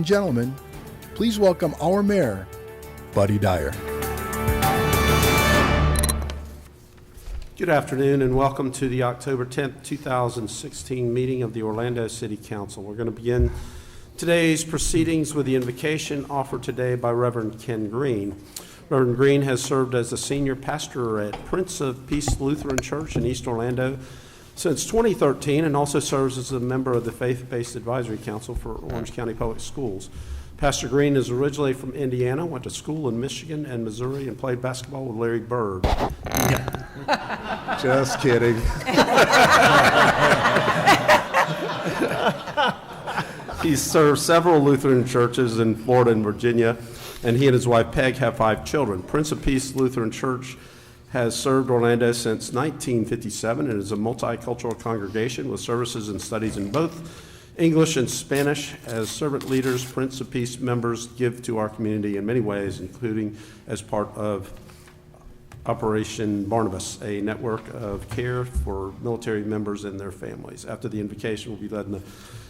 and gentlemen, please welcome our mayor, Buddy Dyer. Good afternoon and welcome to the October 10th, 2016 meeting of the Orlando City Council. We're going to begin today's proceedings with the invocation offered today by Reverend Ken Green. Reverend Green has served as the senior pastor at Prince of Peace Lutheran Church in East Orlando since 2013 and also serves as a member of the Faith-Based Advisory Council for Orange County Public Schools. Pastor Green is originally from Indiana, went to school in Michigan and Missouri, and played basketball with Larry Bird. Just kidding. He's served several Lutheran churches in Florida and Virginia, and he and his wife Peg have 5 children. Prince of Peace Lutheran Church has served Orlando since 1957 and is a multicultural congregation with services and studies in both English and Spanish. As servant leaders, Prince of Peace members give to our community in many ways, including as part of Operation Barnabas, a network of care for military members and their families. After the invocation, we'll be led in the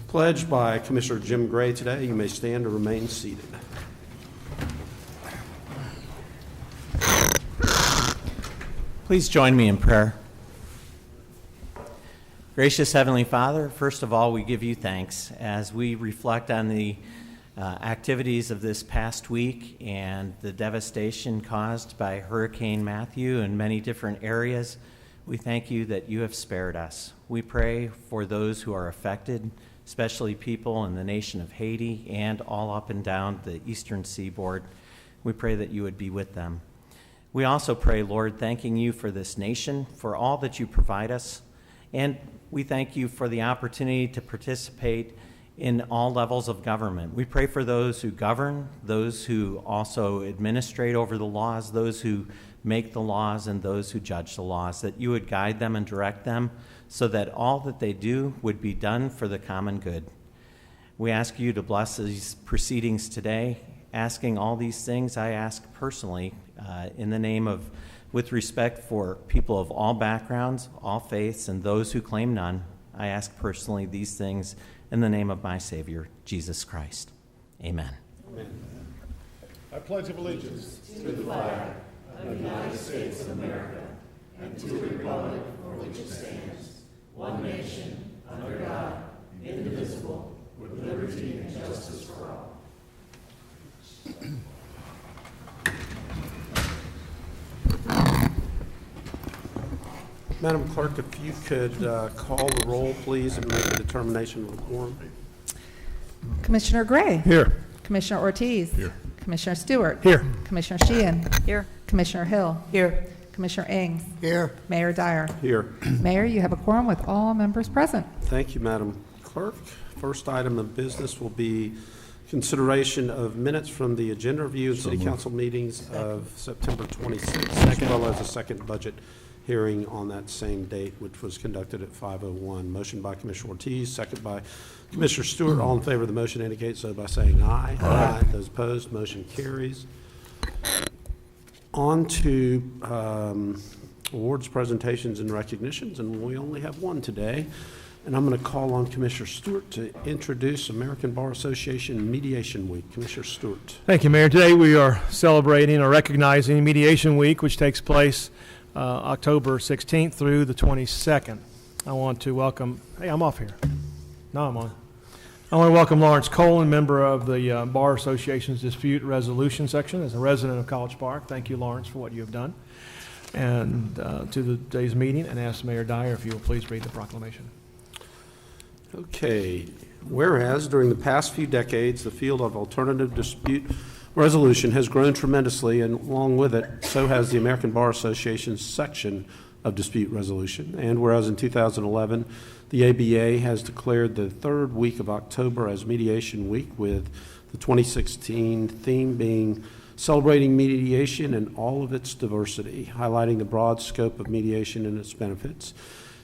pledge by Commissioner Jim Gray today. You may stand or remain seated. Please join me in prayer. Gracious Heavenly Father, first of all, we give you thanks as we reflect on the activities of this past week and the devastation caused by Hurricane Matthew in many different areas. We thank you that you have spared us. We pray for those who are affected, especially people in the nation of Haiti and all up and down the eastern seaboard. We pray that you would be with them. We also pray, Lord, thanking you for this nation, for all that you provide us, and we thank you for the opportunity to participate in all levels of government. We pray for those who govern, those who also administrate over the laws, those who make the laws, and those who judge the laws, that you would guide them and direct them so that all that they do would be done for the common good. We ask you to bless these proceedings today. Asking all these things, I ask personally in the name of, with respect for people of all backgrounds, all faiths, and those who claim none, I ask personally these things in the name of my Savior, Jesus Christ. Amen. Amen. I pledge allegiance to the flag of the United States of America and to the republic for which it stands, one nation, under God, indivisible, with liberty and justice for all. Madam Clerk, if you could call the roll, please, and make a determination of the quorum. Commissioner Gray. Here. Commissioner Ortiz. Here. Commissioner Stewart. Here. Commissioner Sheehan. Here. Commissioner Hill. Here. Commissioner Ings. Here. Mayor Dyer. Here. Mayor, you have a quorum with all members present. Thank you, Madam Clerk. First item of business will be consideration of minutes from the agenda review and city council meetings of September 26th, as well as a second budget hearing on that same date, which was conducted at 5:01. Motion by Commissioner Ortiz, second by Commissioner Stewart. All in favor of the motion indicate so by saying aye. Aye. Those opposed, motion carries. On to awards, presentations, and recognitions, and we only have one today. And I'm going to call on Commissioner Stewart to introduce American Bar Association Mediation Week. Commissioner Stewart. Thank you, Mayor. Today we are celebrating or recognizing Mediation Week, which takes place October 16th through the 22nd. I want to welcome, hey, I'm off here. No, I'm on. I want to welcome Lawrence Colin, member of the Bar Association's Dispute Resolution Section, as a resident of College Park. Thank you, Lawrence, for what you have done. And to today's meeting, and ask Mayor Dyer if you will please read the proclamation. Okay. Whereas during the past few decades, the field of alternative dispute resolution has grown tremendously, and along with it, so has the American Bar Association's section of dispute resolution. And whereas in 2011, the ABA has declared the third week of October as Mediation Week, with the 2016 theme being Celebrating Mediation in All of Its Diversity, highlighting the broad scope of mediation and its benefits.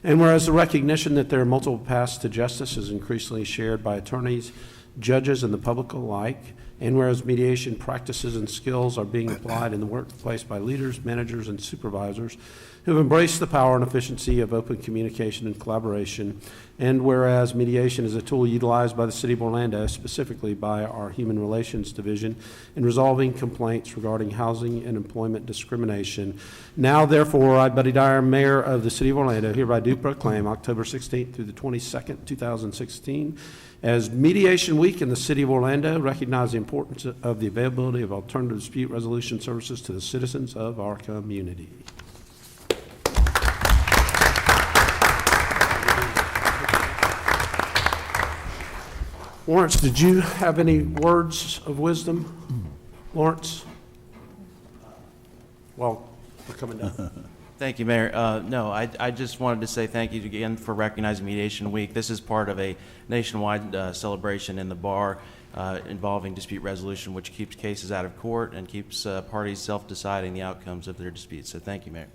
And whereas the recognition that there are multiple paths to justice is increasingly shared by attorneys, judges, and the public alike, and whereas mediation practices and skills are being applied in the workplace by leaders, managers, and supervisors, who have embraced the power and efficiency of open communication and collaboration. And whereas mediation is a tool utilized by the City of Orlando, specifically by our Human Relations Division, in resolving complaints regarding housing and employment discrimination. Now, therefore, I, Buddy Dyer, Mayor of the City of Orlando, hereby do proclaim October 16th through the 22nd, 2016, as Mediation Week in the City of Orlando. Recognize the importance of the availability of alternative dispute resolution services to the citizens of our community. Lawrence, did you have any words of wisdom? Lawrence? Well, we're coming down. Thank you, Mayor. No, I just wanted to say thank you again for recognizing Mediation Week. This is part of a nationwide celebration in the bar involving dispute resolution, which keeps cases out of court and keeps parties self-deciding the outcomes of their disputes. So thank you, Mayor.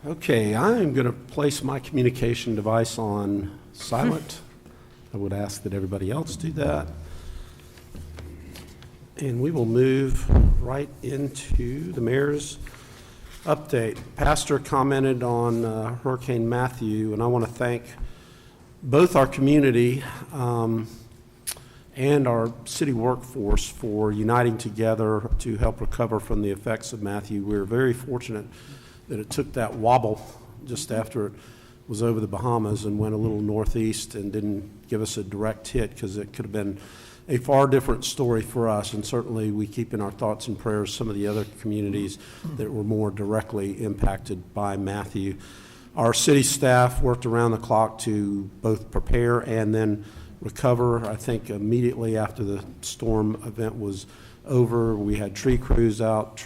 Okay, I am going to place my communication device on silent. I would ask that everybody else do that. And we will move right into the mayor's update. Pastor commented on Hurricane Matthew, and I want to thank both our community and our city workforce for uniting together to help recover from the effects of Matthew. We're very fortunate that it took that wobble just after it was over the Bahamas and went a little northeast and didn't give us a direct hit, because it could have been a far different story for us. And certainly we keep in our thoughts and prayers some of the other communities that were more directly impacted by Matthew. Our city staff worked around the clock to both prepare and then recover. I think immediately after the storm event was over, we had tree crews out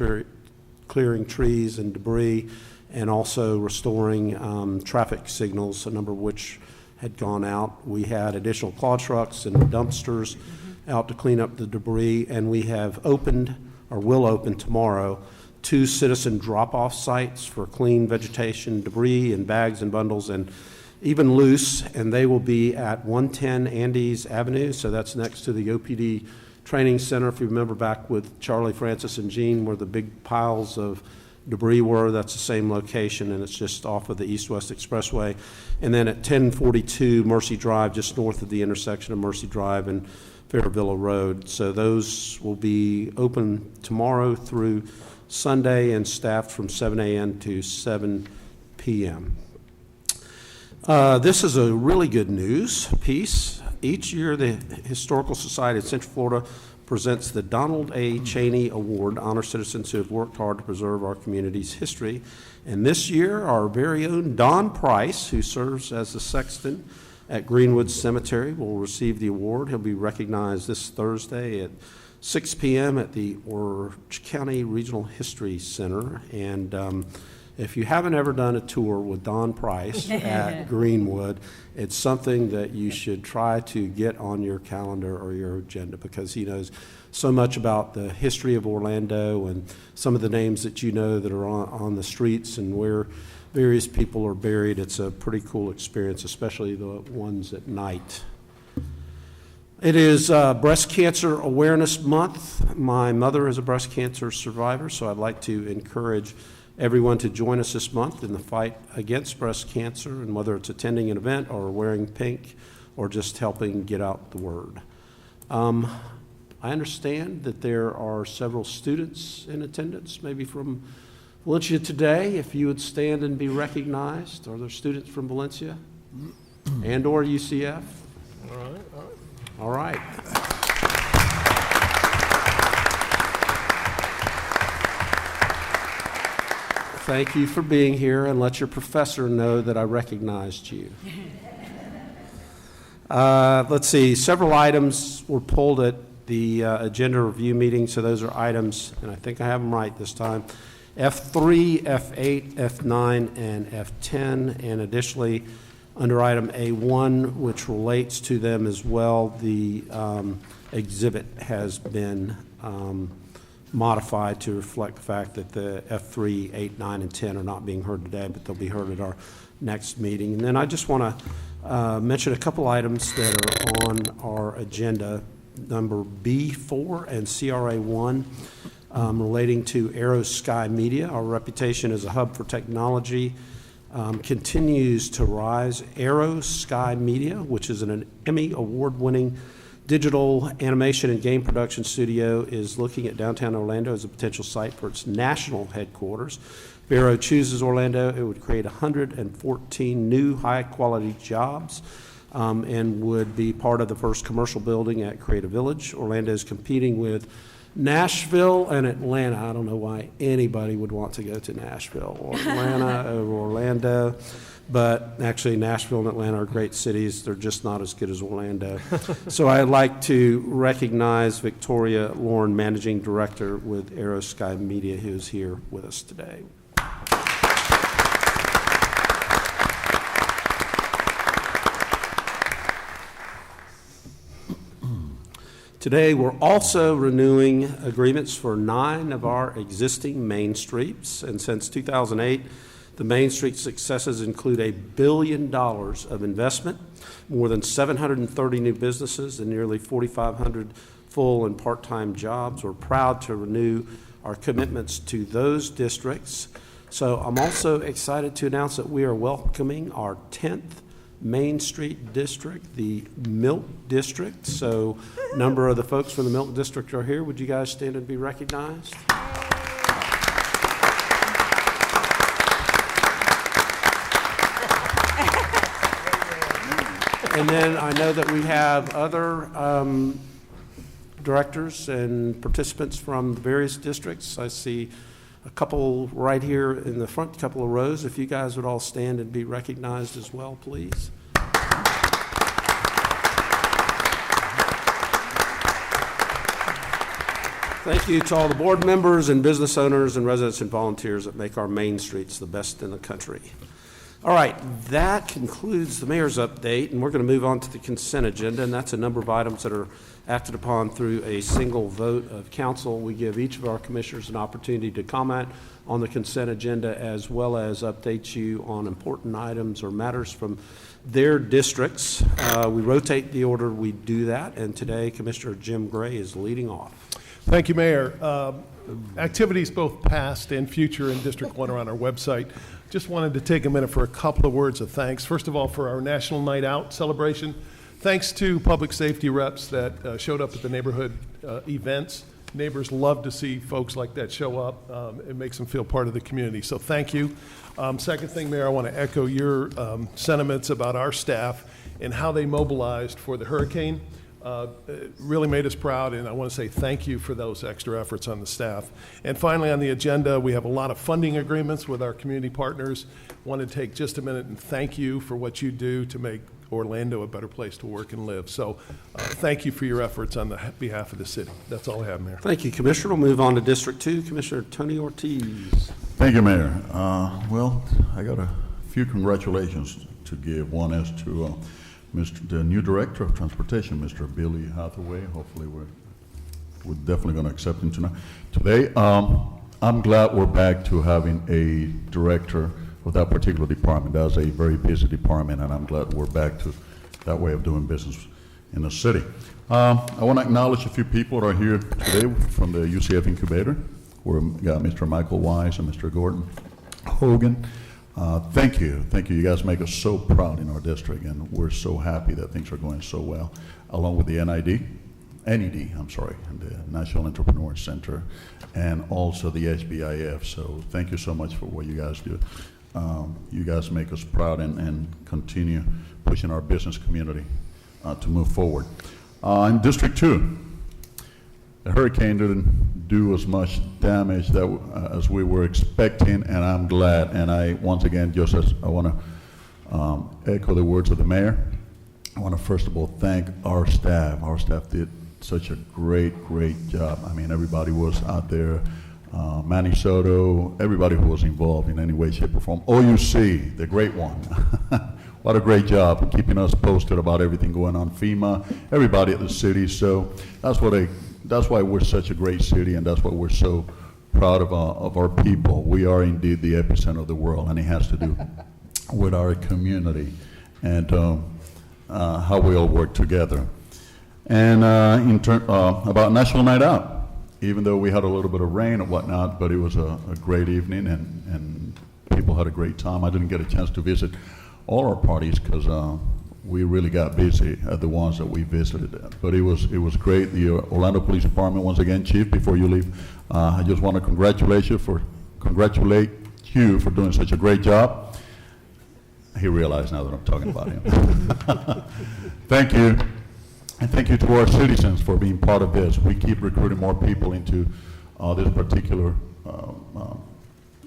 clearing trees and debris, and also restoring traffic signals, a number of which had gone out. We had additional claw trucks and dumpsters out to clean up the debris, and we have opened, or will open tomorrow, 2 citizen drop-off sites for clean vegetation, debris, and bags and bundles, and even loose, and they will be at 110 Andes Avenue, so that's next to the OPD Training Center. If you remember back with Charlie, Francis, and Jean, where the big piles of debris were, that's the same location, and it's just off of the East-West Expressway. And then at 1042 Mercy Drive, just north of the intersection of Mercy Drive and Fairvilla Road. So those will be open tomorrow through Sunday and staffed from 7 a.m. to 7 p.m. This is a really good news piece. Each year, the Historical Society of Central Florida presents the Donald A. Cheney Award, honor citizens who have worked hard to preserve our community's history. And this year, our very own Don Price, who serves as the sexton at Greenwood Cemetery, will receive the award. He'll be recognized this Thursday at 6 p.m. at the Orange County Regional History Center. And if you haven't ever done a tour with Don Price at Greenwood, it's something that you should try to get on your calendar or your agenda, because he knows so much about the history of Orlando and some of the names that you know that are on the streets and where various people are buried. It's a pretty cool experience, especially the ones at night. It is Breast Cancer Awareness Month. My mother is a breast cancer survivor, so I'd like to encourage everyone to join us this month in the fight against breast cancer, and whether it's attending an event or wearing pink or just helping get out the word. I understand that there are several students in attendance, maybe from Valencia today. If you would stand and be recognized. Are there students from Valencia and/or UCF? All right. Thank you for being here, and let your professor know that I recognized you. Let's see, several items were pulled at the agenda review meeting, so those are items, and I think I have them right this time, F3, F8, F9, and F10, and additionally, under item A1, which relates to them as well, the exhibit has been modified to reflect the fact that the F3, 8, 9, and 10 are not being heard today, but they'll be heard at our next meeting. And then I just want to mention a couple items that are on our agenda, number B4 and CRA1, relating to Aero Sky Media. Our reputation as a hub for technology continues to rise. Aero Sky Media, which is an Emmy award-winning digital animation and game production studio, is looking at downtown Orlando as a potential site for its national headquarters. If Aero chooses Orlando, it would create 114 new high-quality jobs and would be part of the first commercial building at Creative Village. Orlando is competing with Nashville and Atlanta. I don't know why anybody would want to go to Nashville or Atlanta over Orlando. But actually, Nashville and Atlanta are great cities. They're just not as good as Orlando. So I'd like to recognize Victoria Lauren, Managing Director with Aero Sky Media, who is here with us today. Today, we're also renewing agreements for 9 of our existing Main Streets. And since 2008, the Main Street successes include $1 billion of investment, more than 730 new businesses, and nearly 4,500 full and part-time jobs. We're proud to renew our commitments to those districts. So I'm also excited to announce that we are welcoming our 10th Main Street district, the Milk District. So a number of the folks from the Milk District are here. Would you guys stand and be recognized? And then I know that we have other directors and participants from the various districts. I see a couple right here in the front, couple of rows. If you guys would all stand and be recognized as well, please. Thank you to all the board members and business owners and residents and volunteers that make our Main Streets the best in the country. All right, that concludes the mayor's update, and we're going to move on to the consent agenda, and that's a number of items that are acted upon through a single vote of council. We give each of our commissioners an opportunity to comment on the consent agenda as well as update you on important items or matters from their districts. We rotate the order we do that, and today Commissioner Jim Gray is leading off. Thank you, Mayor. Activities both past and future in District 1 are on our website. Just wanted to take a minute for a couple of words of thanks. First of all, for our National Night Out celebration. Thanks to public safety reps that showed up at the neighborhood events. Neighbors love to see folks like that show up. It makes them feel part of the community. So thank you. Second thing, Mayor, I want to echo your sentiments about our staff and how they mobilized for the hurricane. It really made us proud, and I want to say thank you for those extra efforts on the staff. And finally, on the agenda, we have a lot of funding agreements with our community partners. Want to take just a minute and thank you for what you do to make Orlando a better place to work and live. So thank you for your efforts on the behalf of the city. That's all I have, Mayor. Thank you, Commissioner. We'll move on to District 2. Commissioner Tony Ortiz. Thank you, Mayor. Well, I got a few congratulations to give. One is to the new Director of Transportation, Mr. Billy Hathaway. Hopefully we're definitely going to accept him tonight. Today, I'm glad we're back to having a director of that particular department. That's a very busy department, and I'm glad we're back to that way of doing business in the city. I want to acknowledge a few people that are here today from the UCF Incubator. We've got Mr. Michael Wise and Mr. Gordon Hogan. Thank you. Thank you. You guys make us so proud in our district, and we're so happy that things are going so well. Along with the NID, NED, I'm sorry, the National Entrepreneur Center, and also the SBIF. So thank you so much for what you guys do. You guys make us proud and continue pushing our business community to move forward. In District 2, the hurricane didn't do as much damage as we were expecting, and I'm glad. And I, once again, I want to echo the words of the mayor. I want to first of all thank our staff. Our staff did such a great job. I mean, everybody was out there. Manny Soto, everybody who was involved in any way, shape, or form. OUC, the great one. What a great job keeping us posted about everything going on. FEMA, everybody at the city. So that's why we're such a great city, and that's why we're so proud of our people. We are indeed the epicenter of the world, and it has to do with our community and how we all work together. And about National Night Out, even though we had a little bit of rain and whatnot, but it was a great evening, and people had a great time. I didn't get a chance to visit all our parties because we really got busy at the ones that we visited at. But it was great. The Orlando Police Department, once again, Chief, before you leave, I just want to congratulate you for doing such a great job. He realized now that I'm talking about him. Thank you. And thank you to our citizens for being part of this. We keep recruiting more people into this particular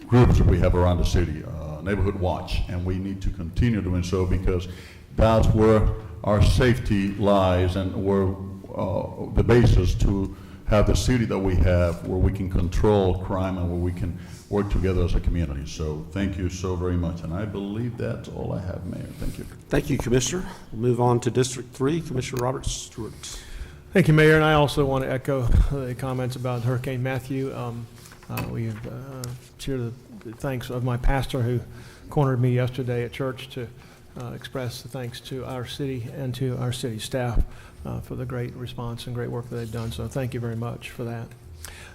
groups that we have around the city, Neighborhood Watch, and we need to continue doing so because that's where our safety lies and where the basis to have the city that we have where we can control crime and where we can work together as a community. So thank you so very much. And I believe that's all I have, Mayor. Thank you. Thank you, Commissioner. We'll move on to District 3. Commissioner Robert Stewart. Thank you, Mayor, and I also want to echo the comments about Hurricane Matthew. We share the thanks of my pastor who cornered me yesterday at church to express the thanks to our city and to our city staff for the great response and great work that they've done. So thank you very much for that.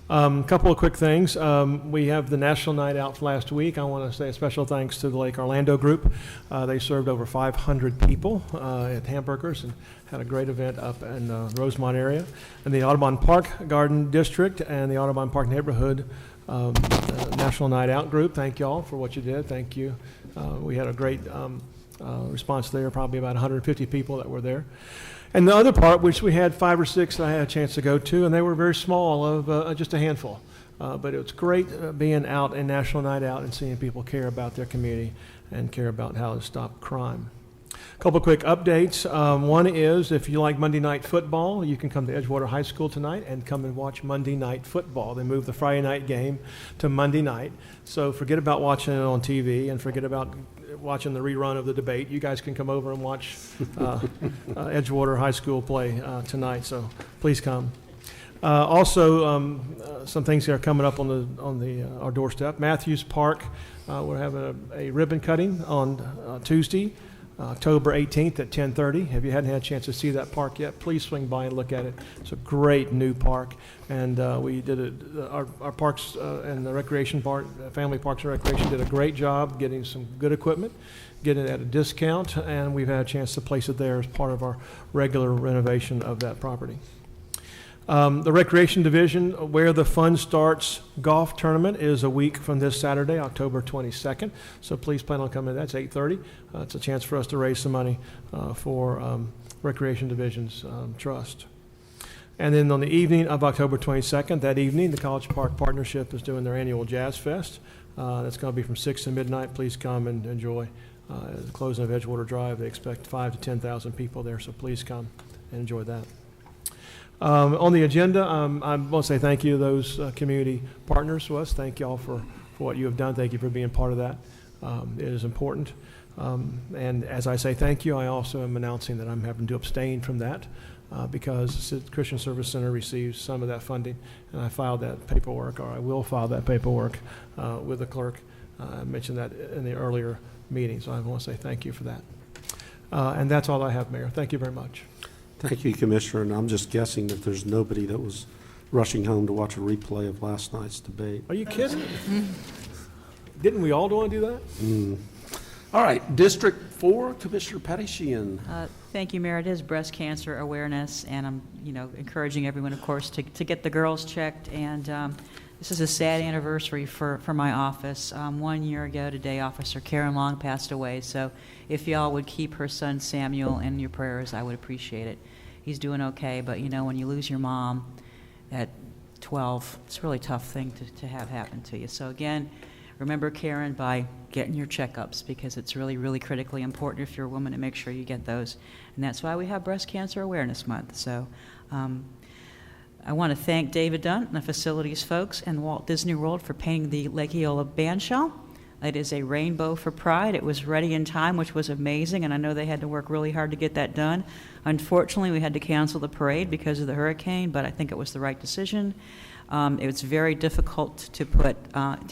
A couple of quick things. We have the National Night Out last week. I want to say a special thanks to the Lake Orlando group. They served over 500 people at Hamburgers and had a great event up in the Rosemont area. And the Audubon Park Garden District and the Audubon Park Neighborhood National Night Out group, thank you all for what you did. Thank you. We had a great response there, probably about 150 people that were there. And the other part, which we had 5 or 6 that I had a chance to go to, and they were very small, of just a handful. But it was great being out in National Night Out and seeing people care about their community and care about how to stop crime. A couple of quick updates. One is if you like Monday Night Football, you can come to Edgewater High School tonight and come and watch Monday Night Football. They moved the Friday night game to Monday night. So forget about watching it on TV and forget about watching the rerun of the debate. You guys can come over and watch Edgewater High School play tonight, so please come. Also, some things that are coming up on our doorstep. Matthews Park, we're having a ribbon cutting on Tuesday, October 18th at 10:30. If you hadn't had a chance to see that park yet, please swing by and look at it. It's a great new park, and we did our parks and the recreation part, Family Parks and Recreation did a great job getting some good equipment, getting it at a discount, and we've had a chance to place it there as part of our regular renovation of that property. The Recreation Division, Where the Fun Starts golf tournament is a week from this Saturday, October 22nd. So please plan on coming. That's 8:30. It's a chance for us to raise some money for Recreation Division's trust. And then on the evening of October 22nd, that evening, the College Park Partnership is doing their annual Jazz Fest. That's going to be from 6 to midnight. Please come and enjoy the closing of Edgewater Drive. They expect 5,000 to 10,000 people there, so please come and enjoy that. On the agenda, I want to say thank you to those community partners to us. Thank you all for what you have done. Thank you for being part of that. It is important. And as I say thank you, I also am announcing that I'm having to abstain from that because the Christian Service Center receives some of that funding, and I filed that paperwork, or I will file that paperwork with the clerk. I mentioned that in the earlier meeting, so I want to say thank you for that. And that's all I have, Mayor. Thank you very much. Thank you, Commissioner, and I'm just guessing that there's nobody that was rushing home to watch a replay of last night's debate. Are you kidding? Didn't we all want to do that? All right, District 4, Commissioner Patty Sheehan. Thank you, Mayor. It is Breast Cancer Awareness, and I'm, encouraging everyone, of course, to get the girls checked. And this is a sad anniversary for my office. 1 year ago today, Officer Karen Long passed away. So if y'all would keep her son Samuel in your prayers, I would appreciate it. He's doing okay, but when you lose your mom at 12, it's a really tough thing to have happen to you. So again, remember Karen by getting your checkups, because it's really, really critically important if you're a woman to make sure you get those. And that's why we have Breast Cancer Awareness Month. So I want to thank David Dunn and the facilities folks and Walt Disney World for painting the Lake Eola bandshell. It is a rainbow for Pride. It was ready in time, which was amazing, and I know they had to work really hard to get that done. Unfortunately, we had to cancel the parade because of the hurricane, but I think it was the right decision. It was very difficult to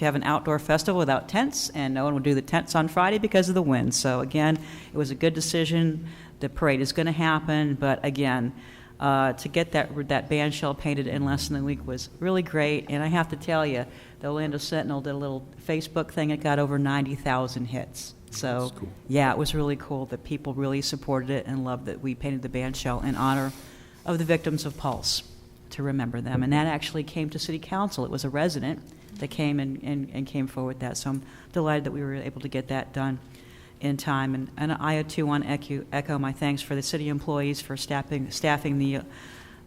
have an outdoor festival without tents, and no one would do the tents on Friday because of the wind. So again, it was a good decision. The parade is going to happen, but again, to get that bandshell painted in less than a week was really great. And I have to tell you, the Orlando Sentinel did a little Facebook thing. It got over 90,000 hits. So cool. Yeah, it was really cool that people really supported it and loved that we painted the bandshell in honor of the victims of Pulse, to remember them. And that actually came to City Council. It was a resident that came and came forward with that. So I'm delighted that we were able to get that done in time. And I, too, want to echo my thanks for the city employees for staffing the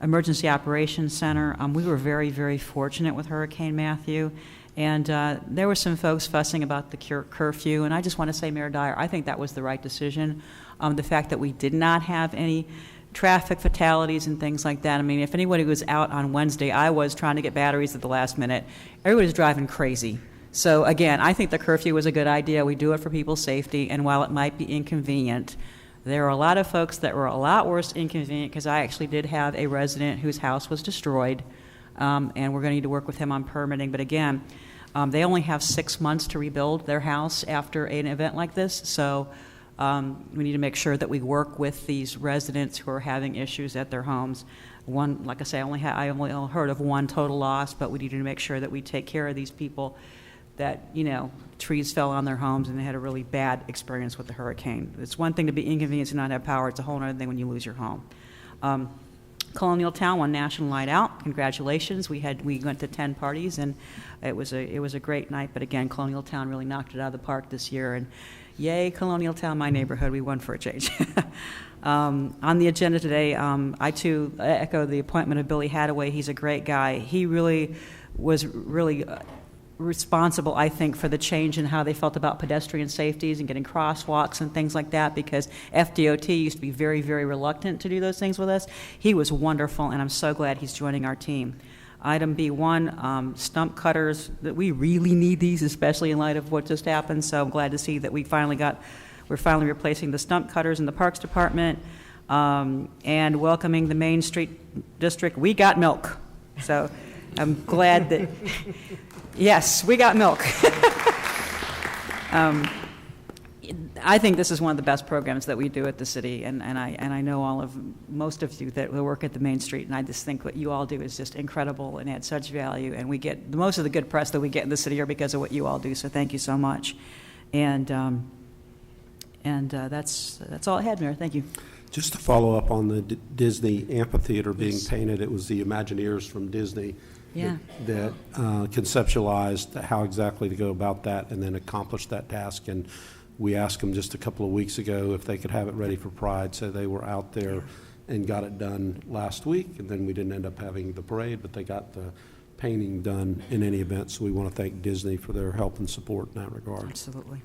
Emergency Operations Center. We were very, very fortunate with Hurricane Matthew. And there were some folks fussing about the curfew. And I just want to say, Mayor Dyer, I think that was the right decision. The fact that we did not have any traffic fatalities and things like that. I mean, if anybody was out on Wednesday, I was trying to get batteries at the last minute. Everybody's driving crazy. So again, I think the curfew was a good idea. We do it for people's safety, and while it might be inconvenient, there are a lot of folks that were a lot worse inconvenient, because I actually did have a resident whose house was destroyed, and we're going to need to work with him on permitting. But again, they only have 6 months to rebuild their house after an event like this, so we need to make sure that we work with these residents who are having issues at their homes. One, like I say, I only heard of one total loss, but we need to make sure that we take care of these people that, trees fell on their homes and they had a really bad experience with the hurricane. It's one thing to be inconvenienced and not have power. It's a whole other thing when you lose your home. Colonial Town won National Night Out. Congratulations. We went to 10 parties, and it was a great night. But again, Colonial Town really knocked it out of the park this year. And yay, Colonial Town, my neighborhood. We won for a change. On the agenda today, I too echo the appointment of Billy Hadaway. He's a great guy. He really was responsible, I think, for the change in how they felt about pedestrian safeties and getting crosswalks and things like that, because FDOT used to be very, very reluctant to do those things with us. He was wonderful, and I'm so glad he's joining our team. Item B1, stump cutters. That we really need these, especially in light of what just happened, so I'm glad to see that we're finally replacing the stump cutters in the Parks Department, and welcoming the Main Street District. We got milk. So I'm glad that... Yes, we got milk. I think this is one of the best programs that we do at the city, and I know most of you that work at the Main Street, and I just think what you all do is just incredible and adds such value, and we get most of the good press that we get in the city are because of what you all do. So thank you so much, and that's all I had, Mayor. Thank you. Just to follow up on the Disney amphitheater being painted, it was the Imagineers from Disney that conceptualized how exactly to go about that and then accomplish that task. And we asked them just a couple of weeks ago if they could have it ready for Pride, so they were out there and got it done last week. And then we didn't end up having the parade, but they got the painting done in any event. So we want to thank Disney for their help and support in that regard. Absolutely.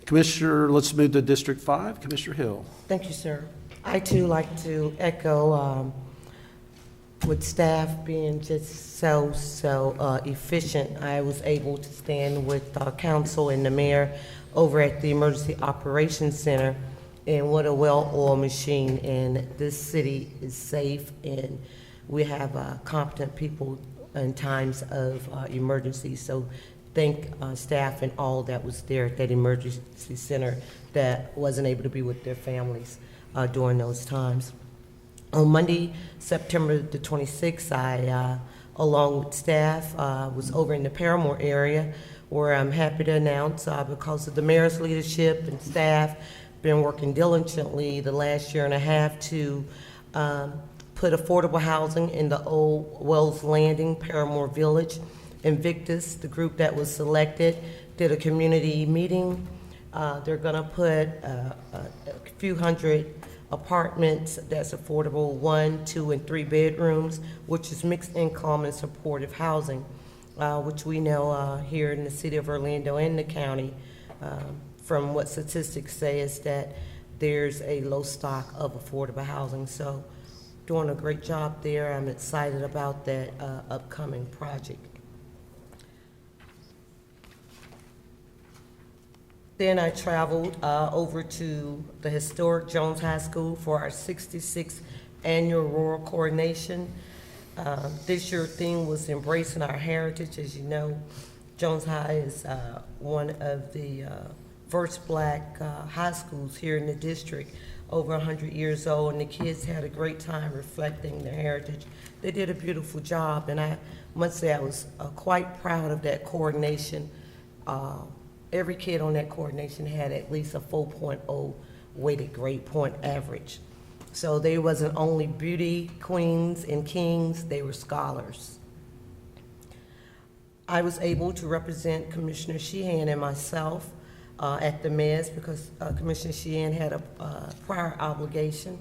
Commissioner, let's move to District 5. Commissioner Hill. Thank you, sir. I, too, like to echo with staff being just so efficient. I was able to stand with council and the mayor over at the Emergency Operations Center, and what a well-oiled machine. And this city is safe, and we have competent people in times of emergency. So thank staff and all that was there at that emergency center that wasn't able to be with their families during those times. On Monday, September the 26th, I along with staff, was over in the Paramore area, where I'm happy to announce, because of the mayor's leadership and staff, been working diligently the last year and a half to put affordable housing in the old Wells Landing, Paramore Village. Invictus, the group that was selected, did a community meeting. They're gonna put a few hundred apartments that's affordable, 1, 2, and 3 bedrooms, which is mixed income and supportive housing, which we know here in the city of Orlando and the county, from what statistics say, is that there's a low stock of affordable housing. So doing a great job there. I'm excited about that upcoming project. Then I traveled over to the historic Jones High School for our 66th annual Rural Coronation. This year's theme was embracing our heritage. As you know, Jones High is one of the first black high schools here in the district, over 100 years old, and the kids had a great time reflecting their heritage. They did a beautiful job, and I must say I was quite proud of that coordination. Every kid on that coordination had at least a 4.0 weighted grade point average. So they wasn't only beauty queens and kings, they were scholars. I was able to represent Commissioner Sheehan and myself at the Mez because Commissioner Sheehan had a prior obligation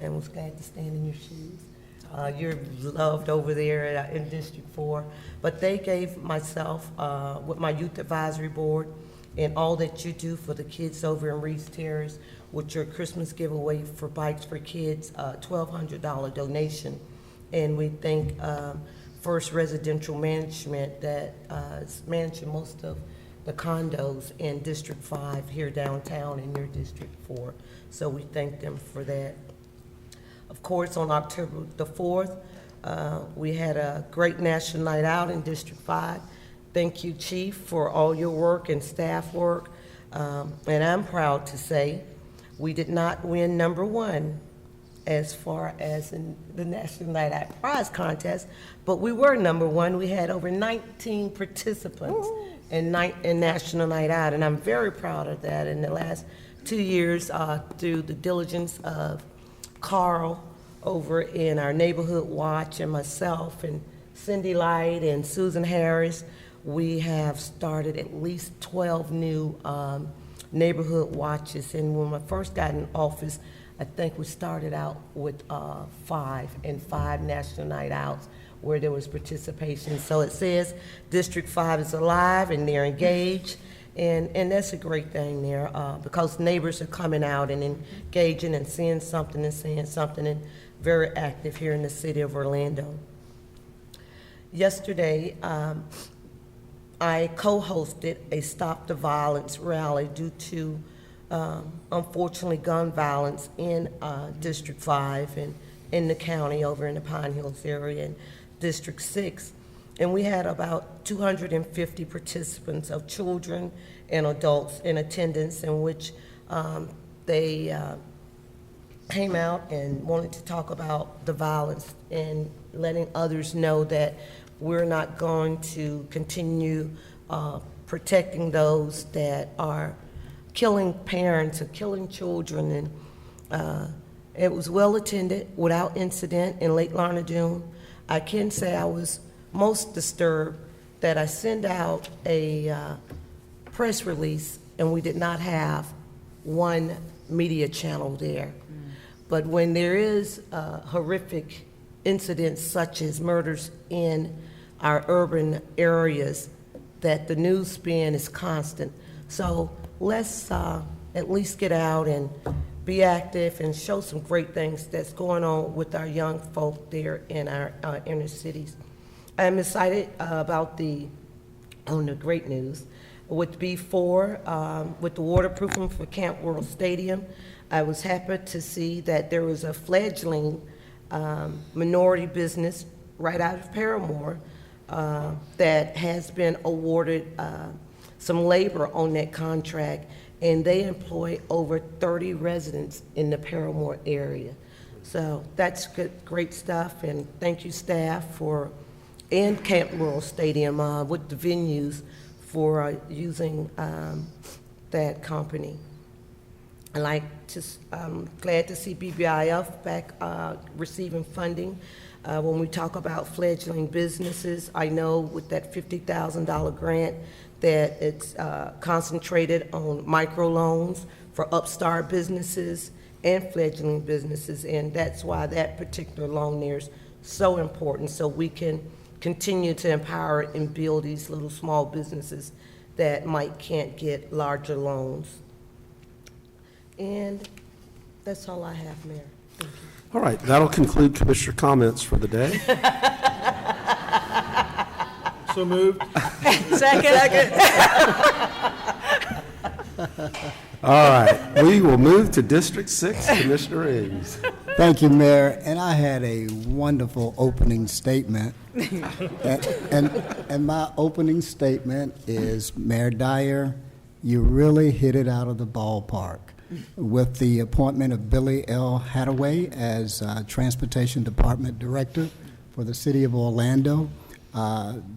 and was glad to stand in your shoes. You're loved over there in District 4. But they gave myself, with my Youth Advisory Board, and all that you do for the kids over in Reeves Terrace, with your Christmas giveaway for Bikes for Kids, $1,200 donation. And we thank First Residential Management that is managing most of the condos in District 5 here downtown in your District 4. So we thank them for that. Of course, on October the 4th, we had a great national night out in District 5. Thank you, Chief, for all your work and staff work. And I'm proud to say we did not win number 1 as far as in the National Night Out Prize Contest, but we were number 1. We had over 19 participants in National Night Out, and I'm very proud of that. In the last 2 years, through the diligence of Carl over in our Neighborhood Watch and myself and Cindy Light and Susan Harris, we have started at least 12 new neighborhood watches. And when I first got in office, I think we started out with 5 national night outs where there was participation. So it says District 5 is alive and they're engaged. And that's a great thing there because neighbors are coming out and engaging and seeing something and saying something, and very active here in the city of Orlando. Yesterday, I co-hosted a Stop the Violence rally due to, unfortunately, gun violence in District 5 and in the county over in the Pine Hills area and District 6. And we had about 250 participants of children and adults in attendance, in which they came out and wanted to talk about the violence and letting others know that we're not going to continue protecting those that are killing parents or killing children. And it was well attended without incident in Lake Larnedune. I can say I was most disturbed that I sent out a press release and we did not have one media channel there. But when there is horrific incidents such as murders in our urban areas, that the news spin is constant. So let's at least get out and be active and show some great things that's going on with our young folk there in our inner cities. I'm excited about the great news. With B4, with the waterproofing for Camp World Stadium, I was happy to see that there was a fledgling minority business right out of Paramore that has been awarded some labor on that contract, and they employ over 30 residents in the Paramore area. So that's good, great stuff, and thank you, staff, for and Camp Rural Stadium with the venues for using that company. I'm glad to see BBIF back receiving funding. When we talk about fledgling businesses, I know with that $50,000 grant that it's concentrated on microloans for upstart businesses and fledgling businesses, and that's why that particular loan there is so important, so we can continue to empower and build these little small businesses that can't get larger loans. And that's all I have, Mayor. Thank you. All right, that'll conclude Commissioner comments for the day. So moved. Second. All right, we will move to District 6, Commissioner Ings. Thank you, Mayor. And I had a wonderful opening statement. and my opening statement is, Mayor Dyer, you really hit it out of the ballpark with the appointment of Billy L. Hathaway as Transportation Department Director for the City of Orlando.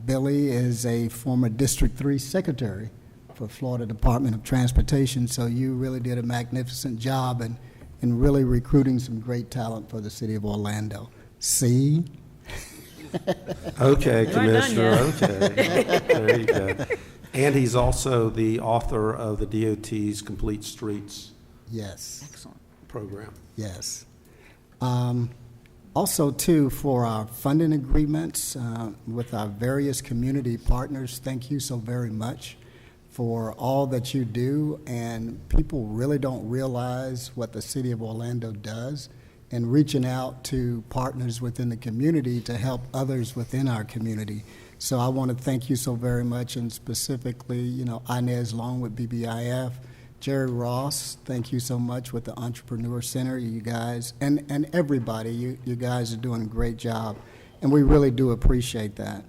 Billy is a former District 3 Secretary for Florida Department of Transportation, so you really did a magnificent job in really recruiting some great talent for the City of Orlando. See? Okay, You're not done Commissioner, yet. okay. There you go. And he's also the author of the DOT's Complete Streets Yes. Excellent. program. Yes. Also, too, for our funding agreements with our various community partners, thank you so very much for all that you do. And people really don't realize what the City of Orlando does in reaching out to partners within the community to help others within our community. So I want to thank you so very much, and specifically, Inez Long with BBIF, Jerry Ross, thank you so much with the Entrepreneur Center, you guys, and everybody. You guys are doing a great job, and we really do appreciate that.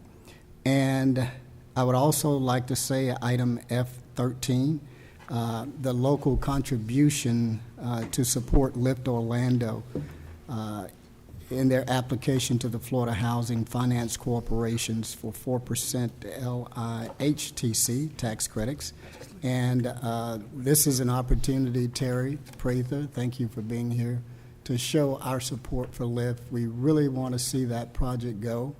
And I would also like to say item F13, the local contribution to support Lift Orlando in their application to the Florida Housing Finance Corporations for 4% LIHTC tax credits. And this is an opportunity, Terry Prather, thank you for being here, to show our support for Lift. We really want to see that project go,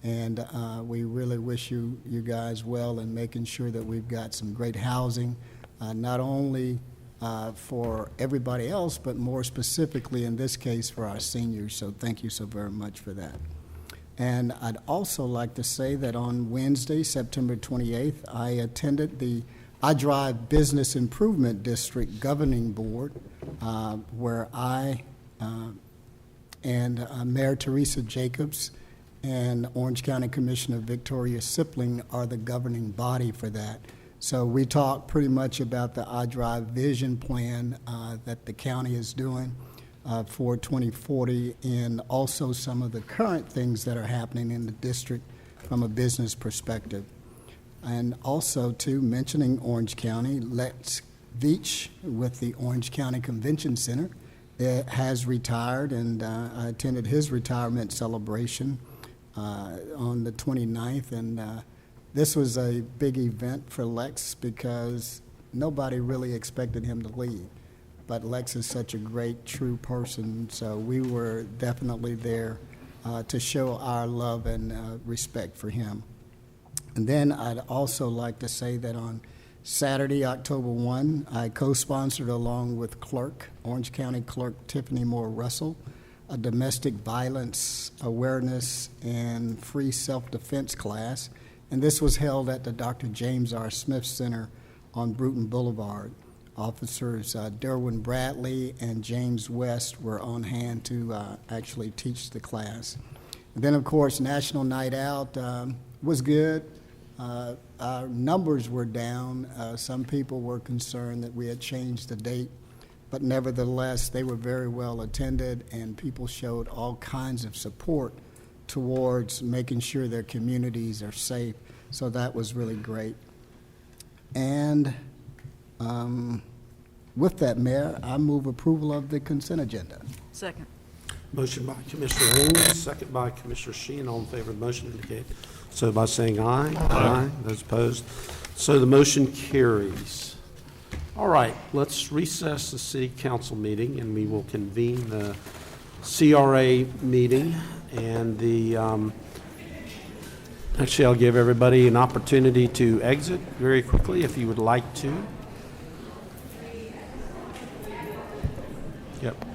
and we really wish you guys well in making sure that we've got some great housing, not only for everybody else, but more specifically in this case for our seniors. So thank you so very much for that. And I'd also like to say that on Wednesday, September 28th, I attended the iDrive Business Improvement District Governing Board, where I and Mayor Teresa Jacobs and Orange County Commissioner Victoria Sipling are the governing body for that. So we talked pretty much about the iDrive vision plan that the county is doing for 2040, and also some of the current things that are happening in the district from a business perspective. And also, too, mentioning Orange County, Lex Veach with the Orange County Convention Center has retired, and I attended his retirement celebration on the 29th, and this was a big event for Lex because nobody really expected him to leave. But Lex is such a great, true person, so we were definitely there to show our love and respect for him. And then I'd also like to say that on Saturday, October 1, I co-sponsored along with Orange County Clerk Tiffany Moore Russell, a domestic violence awareness and free self-defense class. And this was held at the Dr. James R. Smith Center on Bruton Boulevard. Officers Derwin Bradley and James West were on hand to actually teach the class. And then, of course, National Night Out was good. Our numbers were down. Some people were concerned that we had changed the date, but nevertheless, they were very well attended, and people showed all kinds of support towards making sure their communities are safe. So that was really great. And with that, Mayor, I move approval of the consent agenda. Second. Motion by Commissioner Ings, second by Commissioner Sheehan. All in favor of the motion indicate so by saying aye. Aye. Those opposed. So the motion carries. All right, let's recess the city council meeting and we will convene the CRA meeting and the, actually I'll give everybody an opportunity to exit very quickly if you would like to. Yep.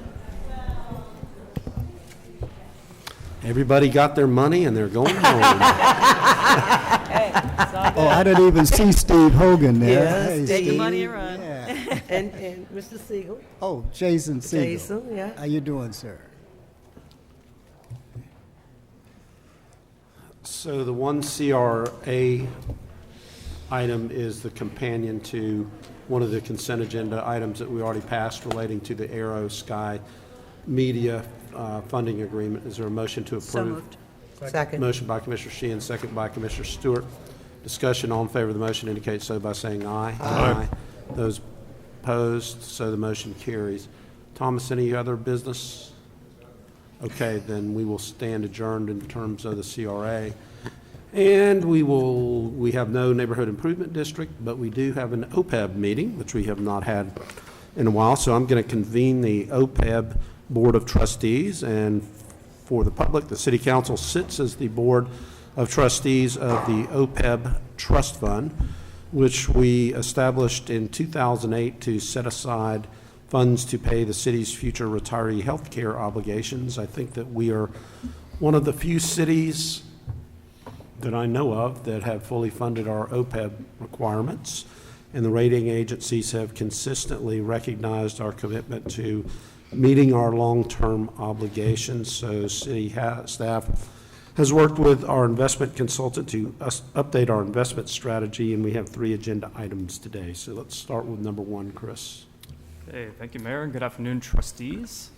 Everybody got their money and they're going home. Oh, I didn't even see Steve Hogan there. Yes, Hey, take the Steve. money and run. Yeah. And Mr. Siegel. Oh, Jason Siegel. Jason, yeah. How you doing, sir? So the one CRA item is the companion to one of the consent agenda items that we already passed relating to the Aero Sky Media funding agreement. Is there a motion to approve? So moved. Second. Motion by Commissioner Sheehan, second by Commissioner Stewart. Discussion, all in favor of the motion indicate so by saying aye. Aye. Those opposed, so the motion carries. Thomas, any other business? Okay, then we will stand adjourned in terms of the CRA. And we have no neighborhood improvement district, but we do have an OPEB meeting, which we have not had in a while. So I'm going to convene the OPEB Board of Trustees. And for the public, the City Council sits as the Board of Trustees of the OPEB Trust Fund, which we established in 2008 to set aside funds to pay the city's future retiree health care obligations. I think that we are one of the few cities that I know of that have fully funded our OPEB requirements, and the rating agencies have consistently recognized our commitment to meeting our long-term obligations. So city staff has worked with our investment consultant to update our investment strategy, and we have 3 agenda items today. So let's start with number 1, Chris. Hey, thank you, Mayor, and good afternoon, trustees.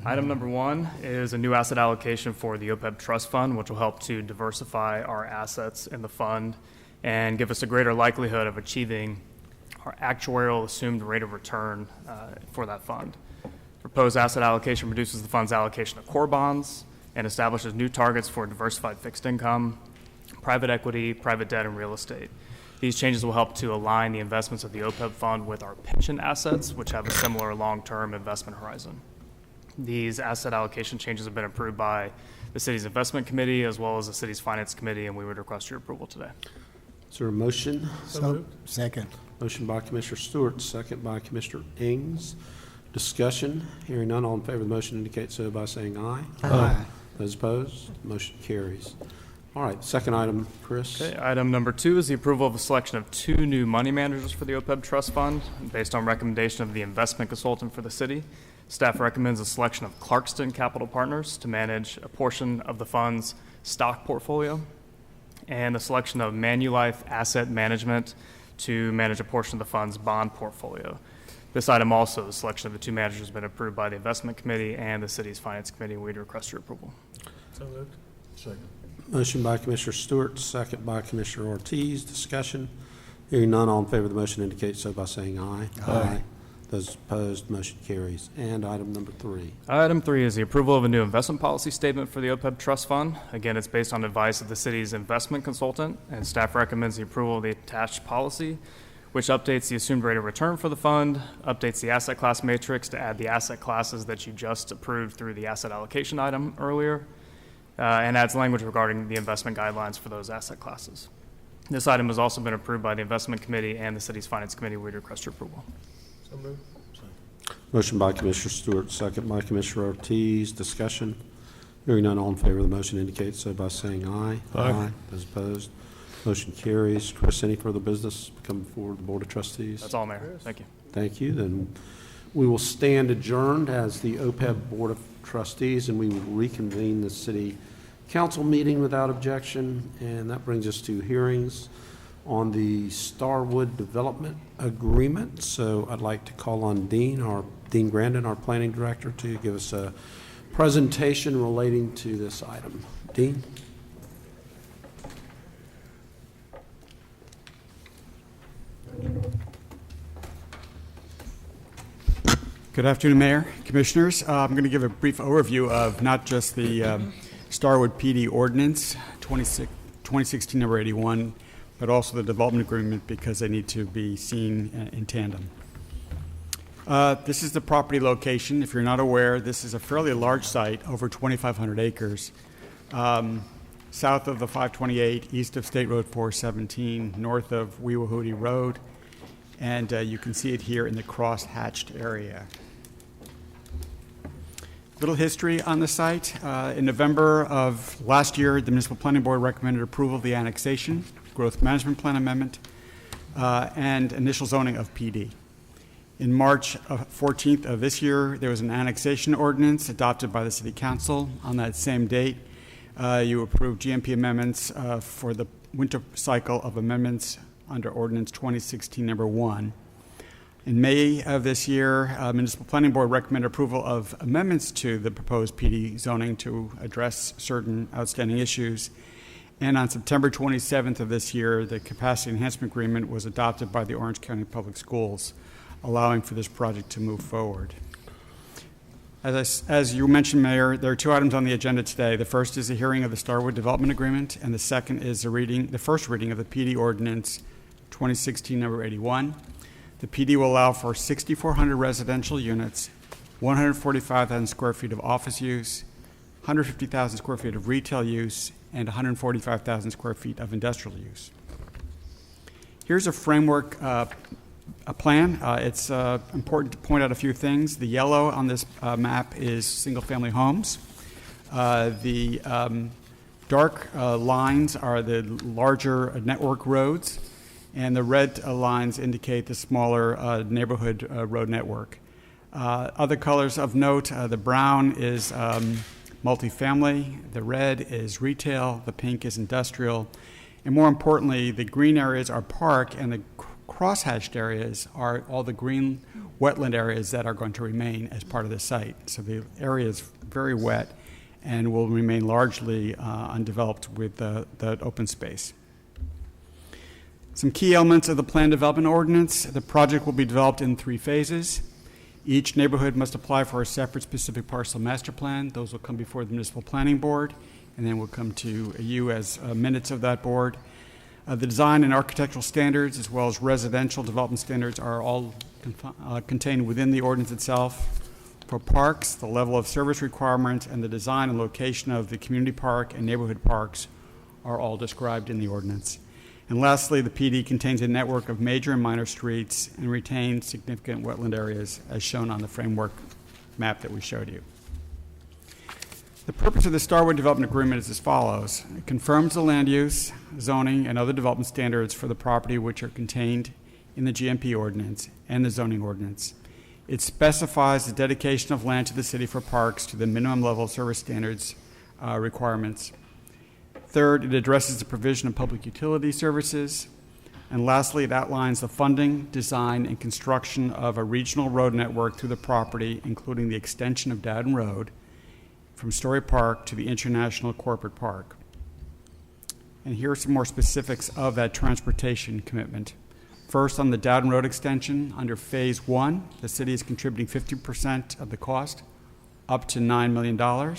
Item number 1 is a new asset allocation for the OPEB Trust Fund, which will help to diversify our assets in the fund and give us a greater likelihood of achieving our actuarial assumed rate of return for that fund. Proposed asset allocation reduces the fund's allocation of core bonds and establishes new targets for diversified fixed income, private equity, private debt, and real estate. These changes will help to align the investments of the OPEB fund with our pension assets, which have a similar long-term investment horizon. These asset allocation changes have been approved by the city's investment committee as well as the city's finance committee, and we would request your approval today. Is there a motion? So, second. Motion by Commissioner Stewart, second by Commissioner Ings. Discussion, hearing none, all in favor of the motion indicate so by saying aye. Aye. Those opposed, motion carries. All right, second item, Chris. Okay, item number 2 is the approval of a selection of 2 new money managers for the OPEB Trust Fund. Based on recommendation of the investment consultant for the city, staff recommends a selection of Clarkston Capital Partners to manage a portion of the fund's stock portfolio, and a selection of Manulife Asset Management to manage a portion of the fund's bond portfolio. This item also, the selection of the 2 managers, has been approved by the investment committee and the city's finance committee. We'd request your approval. So moved. Second. Motion by Commissioner Stewart, second by Commissioner Ortiz. Discussion, hearing none, all in favor of the motion indicate so by saying aye. Aye. Those opposed, motion carries. And item number 3. Item 3 is the approval of a new investment policy statement for the OPEB Trust Fund. Again, it's based on advice of the city's investment consultant, and staff recommends the approval of the attached policy, which updates the assumed rate of return for the fund, updates the asset class matrix to add the asset classes that you just approved through the asset allocation item earlier, and adds language regarding the investment guidelines for those asset classes. This item has also been approved by the investment committee and the city's finance committee. We'd request your approval. So moved. Motion by Commissioner Stewart, second by Commissioner Ortiz. Discussion, hearing none, all in favor of the motion indicate so by saying aye. Aye. Those opposed, motion carries. Chris, any further business come before the Board of Trustees? That's all, Mayor. Thank you. Thank you. Then we will stand adjourned as the OPEB Board of Trustees, and we will reconvene the City Council meeting without objection. And that brings us to hearings on the Starwood Development Agreement. So I'd like to call on Dean Grandin, our Planning Director, to give us a presentation relating to this item. Dean? Good afternoon, Mayor, Commissioners. I'm going to give a brief overview of not just the Starwood PD Ordinance 2016 number 81, but also the development agreement because they need to be seen in tandem. This is the property location. If you're not aware, this is a fairly large site, over 2,500 acres, south of the 528, east of State Road 417, north of Weehawhooty Road, and you can see it here in the cross-hatched area. Little history on the site. In November of last year, the Municipal Planning Board recommended approval of the annexation, Growth Management Plan Amendment, and initial zoning of PD. In March 14th of this year, there was an annexation ordinance adopted by the City Council. On that same date, you approved GMP amendments for the winter cycle of amendments under Ordinance 2016 number 1. In May of this year, Municipal Planning Board recommended approval of amendments to the proposed PD zoning to address certain outstanding issues. And on September 27th of this year, the Capacity Enhancement Agreement was adopted by the Orange County Public Schools, allowing for this project to move forward. As you mentioned, Mayor, there are two items on the agenda today. The first is a hearing of the Starwood Development Agreement, and the second is the first reading of the PD Ordinance 2016 number 81. The PD will allow for 6,400 residential units, 145,000 square feet of office use, 150,000 square feet of retail use, and 145,000 square feet of industrial use. Here's a framework a plan. It's important to point out a few things. The yellow on this map is single-family homes. The dark lines are the larger network roads, and the red lines indicate the smaller neighborhood road network. Other colors of note, the brown is multifamily, the red is retail, the pink is industrial, and more importantly, the green areas are park, and the cross-hatched areas are all the green wetland areas that are going to remain as part of the site. So the area is very wet and will remain largely undeveloped with the open space. Some key elements of the Plan Development Ordinance. The project will be developed in 3 phases. Each neighborhood must apply for a separate specific parcel master plan. Those will come before the Municipal Planning Board, and then will come to you as minutes of that board. The design and architectural standards, as well as residential development standards, are all contained within the ordinance itself. For parks, the level of service requirements and the design and location of the community park and neighborhood parks are all described in the ordinance. And lastly, the PD contains a network of major and minor streets and retains significant wetland areas as shown on the framework map that we showed you. The purpose of the Starwood Development Agreement is as follows. It confirms the land use, zoning, and other development standards for the property which are contained in the GMP ordinance and the zoning ordinance. It specifies the dedication of land to the city for parks to the minimum level of service standards requirements. Third, it addresses the provision of public utility services. And lastly, it outlines the funding, design, and construction of a regional road network through the property, including the extension of Dowden Road from Story Park to the International Corporate Park. And here are some more specifics of that transportation commitment. First, on the Dowden Road extension, under Phase 1, the city is contributing 50% of the cost, up to $9 million.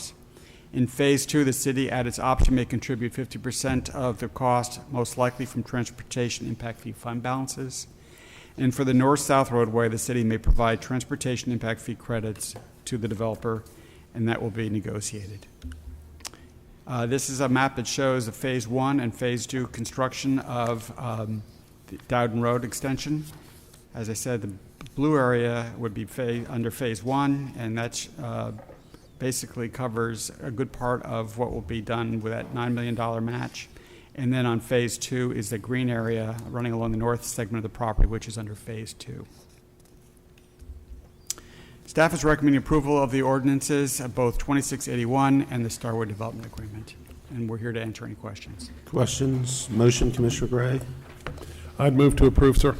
In Phase 2, the city, at its option, may contribute 50% of the cost, most likely from transportation impact fee fund balances. And for the north-south roadway, the city may provide transportation impact fee credits to the developer, and that will be negotiated. This is a map that shows the Phase 1 and Phase 2 construction of the Dowden Road extension. As I said, the blue area would be under Phase 1, and that's basically covers a good part of what will be done with that $9 million match. And then on Phase 2 is the green area running along the north segment of the property, which is under Phase 2. Staff is recommending approval of the ordinances, both 2681 and the Starwood Development Agreement. And we're here to answer any questions. Questions? Motion, Commissioner Gray. I'd move to approve, sir.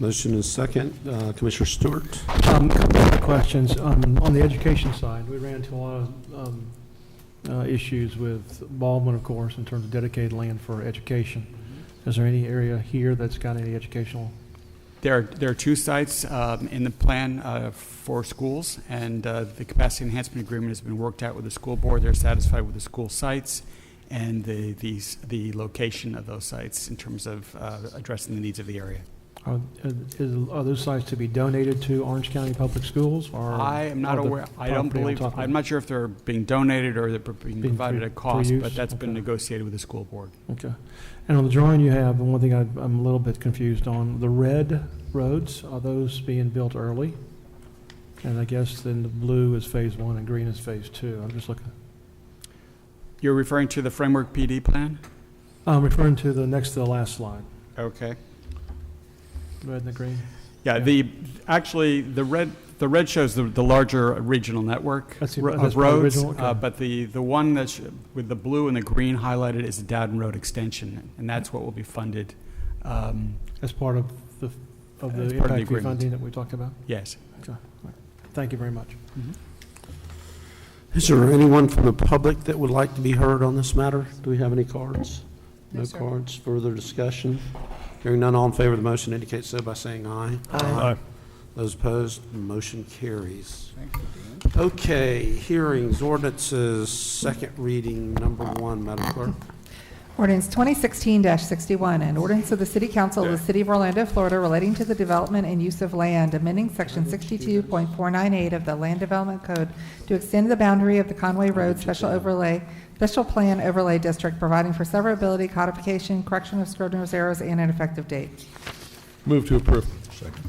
Motion is second. Commissioner Stewart. A couple of questions. On the education side, we ran into a lot of issues with Baldwin, of course, in terms of dedicated land for education. Is there any area here that's got any educational There are two sites in the plan for schools, and the capacity enhancement agreement has been worked out with the school board. They're satisfied with the school sites and the location of those sites in terms of addressing the needs of the area. Are those sites to be donated to Orange County Public Schools, or? I am not aware. I don't believe. I'm not sure if they're being donated or they're being provided at cost, but that's been negotiated with the school board. Okay. And on the drawing you have, one thing I'm a little bit confused on, the red roads, are those being built early? And I guess then the blue is phase 1 and green is phase 2. I'm just looking. You're referring to the Framework PD plan? I'm referring to the next to the last slide. Okay. Red and the green. Yeah. The red shows the larger regional network That's of part of the roads, original, okay. but the one that's with the blue and the green highlighted is the Dowden Road extension, and that's what will be funded. As part of the as part of the impact fee agreement. funding that we talked about? Yes. Okay. All right. Thank you very much. Is there anyone from the public that would like to be heard on this matter? Do we have any cards? No cards. Further discussion? Hearing none, all in favor of the motion indicate so by saying aye. Aye. Those opposed, motion carries. Okay, hearings, ordinances, second reading, number 1, Madam Clerk. Ordinance 2016-61, an ordinance of the City Council of the City of Orlando, Florida, relating to the development and use of land, amending Section 62.498 of the Land Development Code to extend the boundary of the Conway Road Special Plan Overlay District, providing for severability, codification, correction of Scrivener's errors, and an effective date. Move to approve. Second.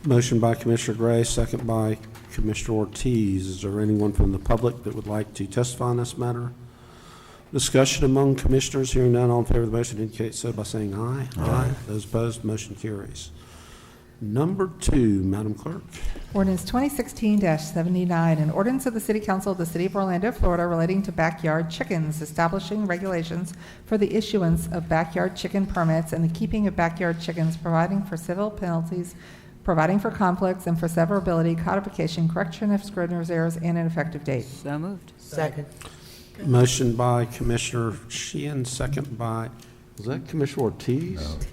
Motion by Commissioner Gray, second by Commissioner Ortiz. Is there anyone from the public that would like to testify on this matter? Discussion among commissioners. Hearing none, all in favor of the motion indicate so by saying aye. Aye. Those opposed, motion carries. Number 2, Madam Clerk. Ordinance 2016-79, an ordinance of the City Council of the City of Orlando, Florida, relating to backyard chickens, establishing regulations for the issuance of backyard chicken permits and the keeping of backyard chickens, providing for civil penalties, providing for conflicts, and for severability, codification, correction of Scrivener's errors, and an effective date. So moved. Second. Motion by Commissioner Sheehan, second by, was that Commissioner Ortiz? I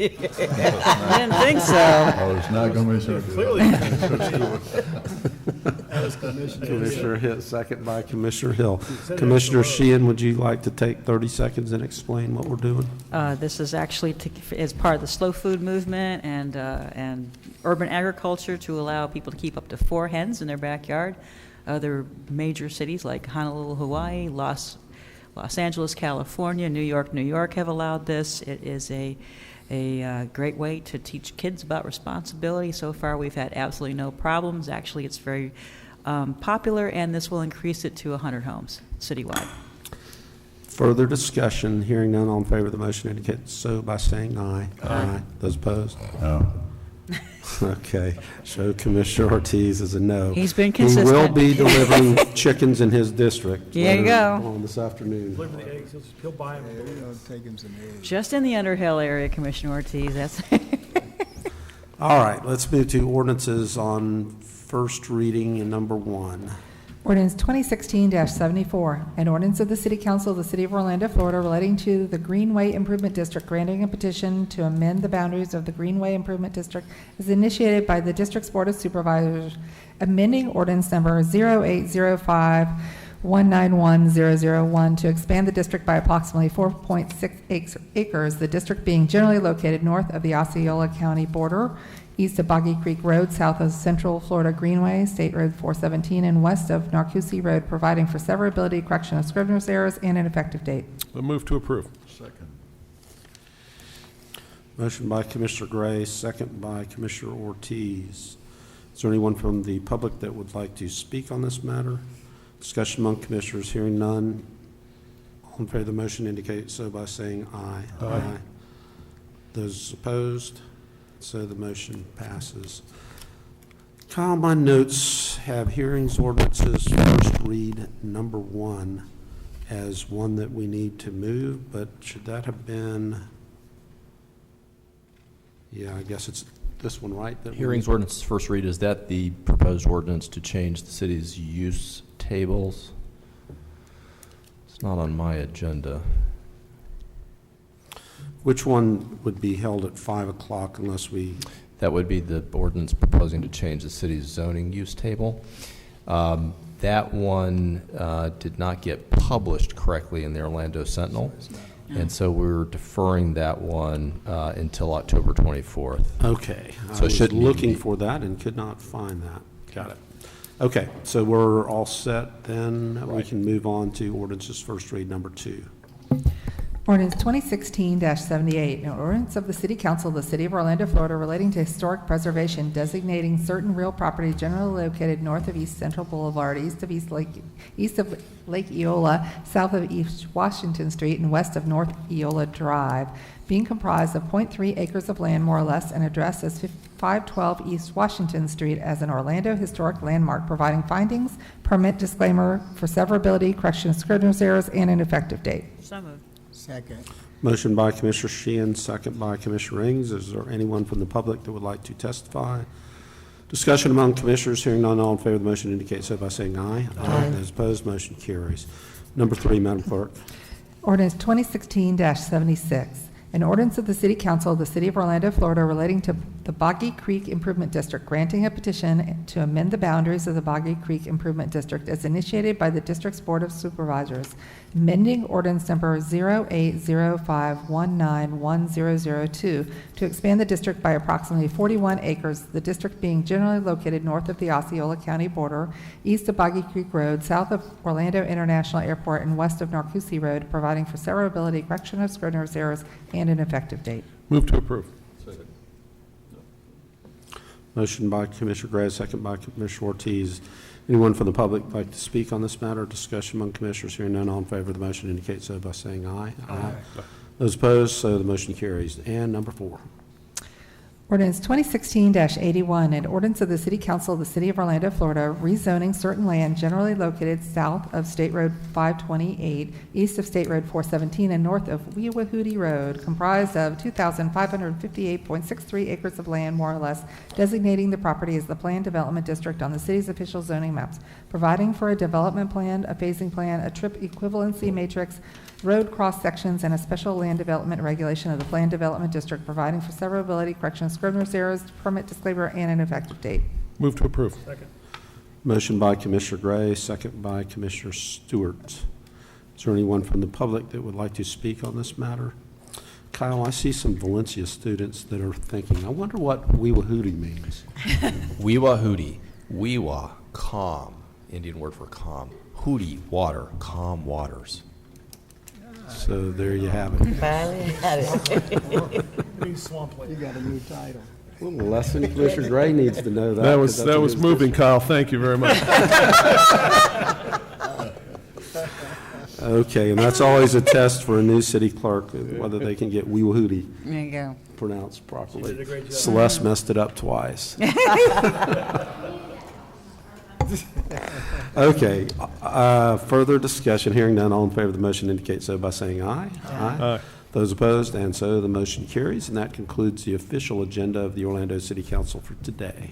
didn't think so. Oh, it's not Commissioner. Commissioner Hill, second by Commissioner Hill. Commissioner Sheehan, would you like to take 30 seconds and explain what we're doing? This is actually as part of the slow food movement and urban agriculture to allow people to keep up to 4 hens in their backyard. Other major cities like Honolulu, Hawaii, Los Angeles, California, New York have allowed this. It is a great way to teach kids about responsibility. So far, we've had absolutely no problems. Actually, it's very popular, and this will increase it to 100 homes citywide. Further discussion. Hearing none, all in favor of the motion indicate so by saying aye. Aye. Those opposed? No. Okay. Show Commissioner Ortiz as a no. He's been consistent. He will be delivering chickens in his district. There you later go. on this afternoon. Deliver the eggs. He'll buy them. Take him some eggs. Just in the Underhill area, Commissioner Ortiz. That's All right, let's move to ordinances on first reading and number 1. Ordinance 2016-74, an ordinance of the City Council of the City of Orlando, Florida, relating to the Greenway Improvement District, granting a petition to amend the boundaries of the Greenway Improvement District as initiated by the District's Board of Supervisors, amending ordinance number 0805-191001 to expand the district by approximately 4.6 acres, the district being generally located north of the Osceola County border, east of Boggy Creek Road, south of Central Florida Greenway, State Road 417, and west of Narcoossee Road, providing for severability, correction of Scrivener's errors, and an effective date. A move to approve. Second. Motion by Commissioner Gray, second by Commissioner Ortiz. Is there anyone from the public that would like to speak on this matter? Discussion among commissioners. Hearing none. All in favor of the motion indicate so by saying aye. Aye. Those opposed? So the motion passes. Kyle, my notes have hearings, ordinances, first read, number 1 as one that we need to move, but should that have been, yeah, I guess it's this one, right? That Hearings, ordinances, first read, is that the proposed ordinance to change the city's use tables? It's not on my agenda. Which one would be held at 5 o'clock unless we, That would be the ordinance proposing to change the city's zoning use table. That one did not get published correctly in the Orlando Sentinel, and so we're deferring that one until October 24th. okay. So I it was shouldn't need to looking be- for that and could not find that. Got it. Okay, so we're all set then. We can move on to ordinances first read number 2. Ordinance 2016-78, an ordinance of the City Council of the City of Orlando, Florida relating to historic preservation, designating certain real property generally located north of East Central Boulevard, east of Lake Eola, south of East Washington Street, and west of North Eola Drive, being comprised of 0.3 acres of land more or less and addressed as 512 East Washington Street as an Orlando historic landmark, providing findings, permit disclaimer for severability, correction of scrivener's errors, and an effective date. So moved. Second. Motion by Commissioner Sheehan, second by Commissioner Rings. Is there anyone from the public that would like to testify? Discussion among commissioners. Hearing none, all in favor of the motion indicate so by saying aye. Aye. Those opposed, motion carries. Number 3, Madam Clerk. Ordinance 2016-76, an ordinance of the City Council of the City of Orlando, Florida relating to the Boggy Creek Improvement District, granting a petition to amend the boundaries of the Boggy Creek Improvement District as initiated by the district's Board of Supervisors, amending ordinance number 0805191002 to expand the district by approximately 41 acres, the district being generally located north of the Osceola County border, east of Boggy Creek Road, south of Orlando International Airport, and west of Narcoossee Road, providing for severability, correction of scrivener's errors, and an effective date. Move to approve. Motion by Commissioner Gray, second by Commissioner Ortiz. Anyone from the public like to speak on this matter? Discussion among commissioners. Hearing none, all in favor of the motion indicate so by saying aye. Aye. Those opposed, so the motion carries. And number 4. Ordinance 2016-81, an ordinance of the City Council of the City of Orlando, Florida, rezoning certain land generally located south of State Road 528, east of State Road 417, and north of Weewahoody Road, comprised of 2,558.63 acres of land, more or less, designating the property as the planned development district on the city's official zoning maps, providing for a development plan, a phasing plan, a trip equivalency matrix, road cross-sections, and a special land development regulation of the planned development district, providing for severability, correction of scrivener's errors, permit disclaimer, and an effective date. Move to approve. Second. Motion by Commissioner Gray, second by Commissioner Stewart. Is there anyone from the public that would like to speak on this matter? Kyle, I see some Valencia students that are thinking, I wonder what Weewahoody means. Weewahoody. Weewa, calm, Indian word for calm. Hootie, water, calm waters. So there you have it. Finally got it. You got a new title. A little lesson Commissioner Gray needs to know that. That 'cause was that's in his moving, Kyle. Thank you very much. Okay, and that's always a test for a new city clerk, whether they can get Weewahoody There you go. pronounced properly. did a great job. Celeste messed it up twice. Okay, further discussion, hearing none, all in favor of the motion indicate so by saying aye. Aye. Those opposed, and so the motion carries, and that concludes the official agenda of the Orlando City Council for today.